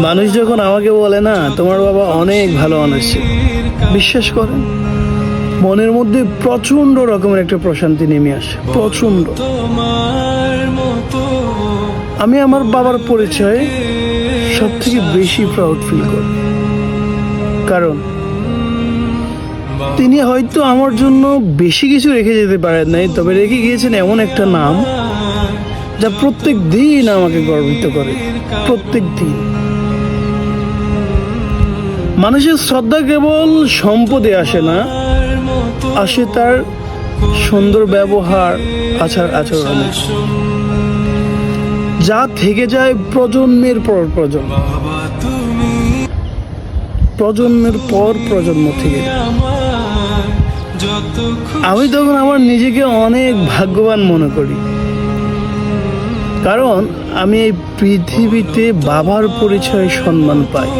মানুষ যখন আমাকে বলে না তোমার বাবা অনেক ভালো মানুষ ছিল, বিশ্বাস করেন মনের মধ্যে প্রচন্ড রকমের একটা প্রশান্তি নেমে আসে, প্রচন্ড। আমি আমার বাবার পরিচয়ে সব থেকে বেশি প্রাউড ফিল করি, কারণ তিনি হয়তো আমার জন্য বেশি কিছু রেখে যেতে পারেন নাই, তবে রেখে গিয়েছেন এমন একটা নাম যা প্রত্যেক দিন আমাকে গর্বিত করে, প্রত্যেক দিন। মানুষের শ্রদ্ধা কেবল সম্পদে আসে না, আসে তার সুন্দর ব্যবহার, আচার আচরণে, যা থেকে যায় প্রজন্মের পর প্রজন্ম, প্রজন্মের পর প্রজন্ম থেকে। আমি তখন আমার নিজেকে অনেক ভাগ্যবান মনে করি, কারণ আমি এই পৃথিবীতে বাবার পরিচয়ে সম্মান পাই।